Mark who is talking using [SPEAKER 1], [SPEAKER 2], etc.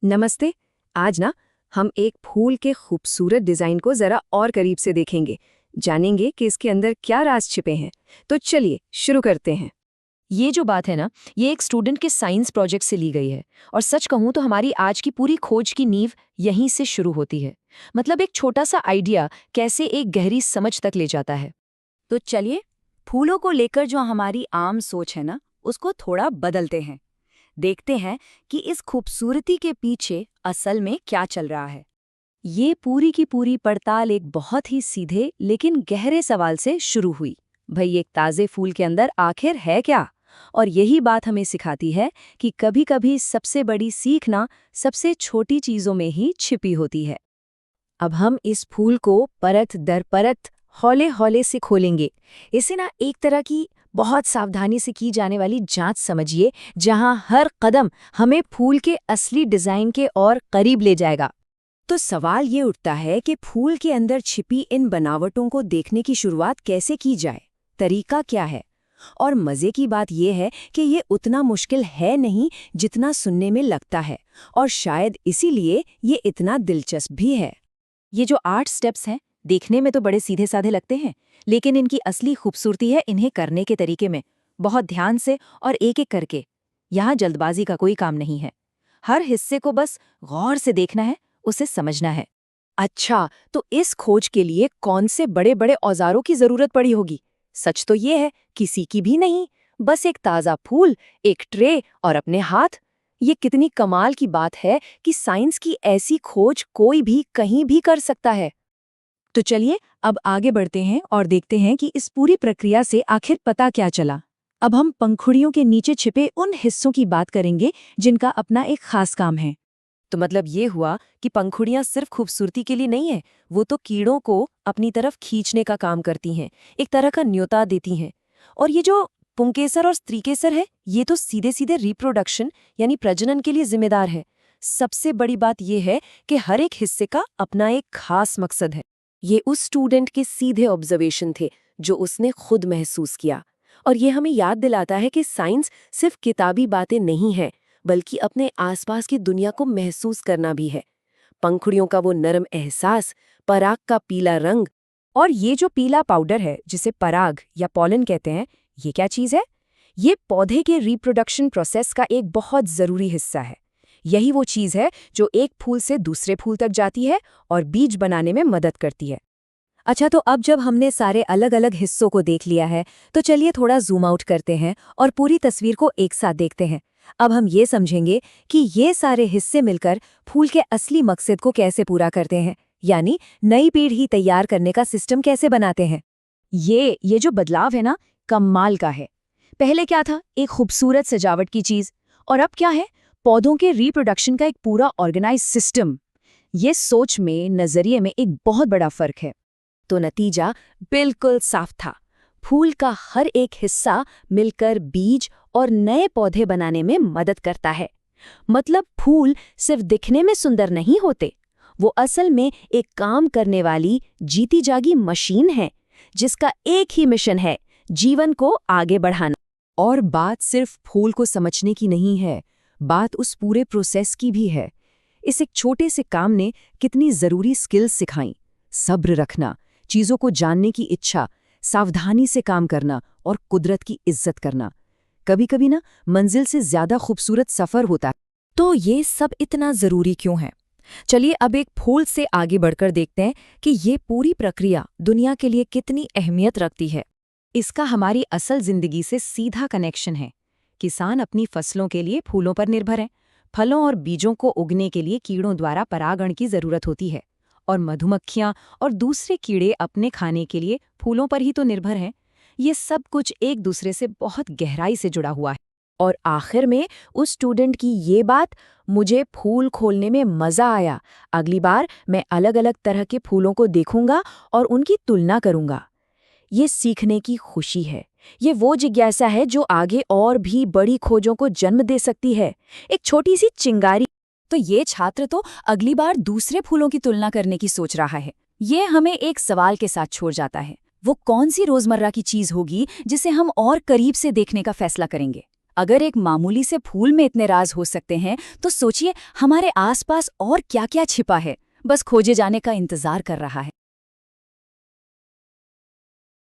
[SPEAKER 1] नमस्ते। आज ना हम एक फूल के खूबसूरत डिजाइन को जरा और करीब से देखेंगे, जानेंगे कि इसके अंदर क्या राज छिपे हैं। तो चलिए शुरू करते हैं।
[SPEAKER 2] ये जो बात है ना, ये एक स्टूडेंट के साइंस प्रोजेक्ट से ली गई है। और सच कहूँ तो हमारी आज की पूरी खोज की नींव यहीं से शुरू होती है। मतलब एक छोटा सा आइडिया कैसे एक गहरी समझ तक ले जाता है।
[SPEAKER 3] तो चलिए, फूलों को लेकर जो हमारी आम सोच है ना, उसको थोड़ा बदलते हैं। देखते हैं कि इस खूबसूरती के पीछे असल में क्या चल रहा है।
[SPEAKER 2] ये पूरी की पूरी पड़ताल एक बहुत ही सीधे लेकिन गहरे सवाल से शुरू हुई। भाई, एक ताज़े फूल के अंदर आखिर है क्या? और यही बात हमें सिखाती है कि कभी-कभी सबसे बड़ी सीख ना सबसे छोटी चीज़ों में ही छिपी होती है। अब हम इस फूल को परत दर परत हौले हौले से खोलेंगे। इसे ना एक तरह की बहुत सावधानी से की जाने वाली जांच समझिए, जहां हर कदम हमें फूल के असली डिजाइन के और करीब ले जाएगा।
[SPEAKER 3] तो सवाल ये उठता है कि फूल के अंदर छिपी इन बनावटों को देखने की शुरुआत कैसे की जाए, तरीका क्या है। और मजे की बात यह है कि ये उतना मुश्किल है नहीं जितना सुनने में लगता है, और शायद इसीलिए ये इतना दिलचस्प भी है।
[SPEAKER 2] ये जो 8 स्टेप्स हैं, देखने में तो बड़े सीधे साधे लगते हैं, लेकिन इनकी असली खूबसूरती है इन्हें करने के तरीके में। बहुत ध्यान से और एक-एक करके। यहाँ जल्दबाजी का कोई काम नहीं है। हर हिस्से को बस गौर से देखना है, उसे समझना है।
[SPEAKER 3] अच्छा, तो इस खोज के लिए कौन से बड़े बड़े औजारों की जरूरत पड़ी होगी? सच तो ये है, किसी की भी नहीं। बस एक ताज़ा फूल, एक ट्रे और अपने हाथ। ये कितनी कमाल की बात है कि साइंस की ऐसी खोज कोई भी कहीं भी कर सकता है।
[SPEAKER 2] तो चलिए अब आगे बढ़ते हैं और देखते हैं कि इस पूरी प्रक्रिया से आखिर पता क्या चला। अब हम पंखुड़ियों के नीचे छिपे उन हिस्सों की बात करेंगे जिनका अपना एक खास काम है। तो मतलब ये हुआ कि पंखुड़ियां सिर्फ खूबसूरती के लिए नहीं है, वो तो कीड़ों को अपनी तरफ खींचने का काम करती हैं, एक तरह का न्योता देती हैं। और ये जो पुंकेसर और स्त्रीकेसर है, ये तो सीधे सीधे रिप्रोडक्शन यानी प्रजनन के लिए जिम्मेदार है। सबसे बड़ी बात यह है कि हर एक हिस्से का अपना एक खास मकसद है। ये उस स्टूडेंट के सीधे ऑब्जर्वेशन थे जो उसने खुद महसूस किया। और ये हमें याद दिलाता है कि साइंस सिर्फ किताबी बातें नहीं है, बल्कि अपने आसपास की दुनिया को महसूस करना भी है। पंखुड़ियों का वो नरम एहसास, पराग का पीला रंग, और ये जो पीला पाउडर है जिसे पराग या पॉलन कहते हैं, ये क्या चीज़ है? ये पौधे के रिप्रोडक्शन प्रोसेस का एक बहुत ज़रूरी हिस्सा है। यही वो चीज़ है जो एक फूल से दूसरे फूल तक जाती है और बीज बनाने में मदद करती है। अच्छा, तो अब जब हमने सारे अलग अलग हिस्सों को देख लिया है, तो चलिए थोड़ा जूम आउट करते हैं और पूरी तस्वीर को एक साथ देखते हैं। अब हम ये समझेंगे कि ये सारे हिस्से मिलकर फूल के असली मकसद को कैसे पूरा करते हैं, यानी नई पीढ़ी तैयार करने का सिस्टम कैसे बनाते हैं। ये जो बदलाव है ना, कमाल का है। पहले क्या था? एक खूबसूरत सजावट की चीज, और अब क्या है? पौधों के रिप्रोडक्शन का एक पूरा ऑर्गेनाइज सिस्टम। ये सोच में, नजरिए में एक बहुत बड़ा फर्क है। तो नतीजा बिल्कुल साफ था। फूल का हर एक हिस्सा मिलकर बीज और नए पौधे बनाने में मदद करता है। मतलब फूल सिर्फ दिखने में सुंदर नहीं होते, वो असल में एक काम करने वाली जीती जागी मशीन है, जिसका एक ही मिशन है, जीवन को आगे बढ़ाना। और बात सिर्फ फूल को समझने की नहीं है, बात उस पूरे प्रोसेस की भी है। इस एक छोटे से काम ने कितनी जरूरी स्किल्स सिखाई। सब्र रखना, चीजों को जानने की इच्छा, सावधानी से काम करना और कुदरत की इज्जत करना। कभी-कभी ना मंजिल से ज्यादा खूबसूरत सफर होता है। तो ये सब इतना जरूरी क्यों है? चलिए अब एक फूल से आगे बढ़कर देखते हैं कि ये पूरी प्रक्रिया दुनिया के लिए कितनी अहमियत रखती है। इसका हमारी असल जिंदगी से सीधा कनेक्शन है। किसान अपनी फसलों के लिए फूलों पर निर्भर हैं। फलों और बीजों को उगने के लिए कीड़ों द्वारा परागण की जरूरत होती है। और मधुमक्खियां और दूसरे कीड़े अपने खाने के लिए फूलों पर ही तो निर्भर हैं। ये सब कुछ एक दूसरे से बहुत गहराई से जुड़ा हुआ है। और आखिर में उस स्टूडेंट की ये बात, मुझे फूल खोलने में मजा आया, अगली बार मैं अलग अलग तरह के फूलों को देखूंगा और उनकी तुलना करूंगा। ये सीखने की खुशी है। ये वो जिज्ञासा है जो आगे और भी बड़ी खोजों को जन्म दे सकती है। एक छोटी सी चिंगारी। तो ये छात्र तो अगली बार दूसरे फूलों की तुलना करने की सोच रहा है। ये हमें एक सवाल के साथ छोड़ जाता है, वो कौन सी रोजमर्रा की चीज होगी जिसे हम और करीब से देखने का फैसला करेंगे।
[SPEAKER 3] अगर एक मामूली से फूल में इतने राज हो सकते हैं तो सोचिए हमारे आसपास और क्या क्या छिपा है, बस खोजे जाने का इंतजार कर रहा है।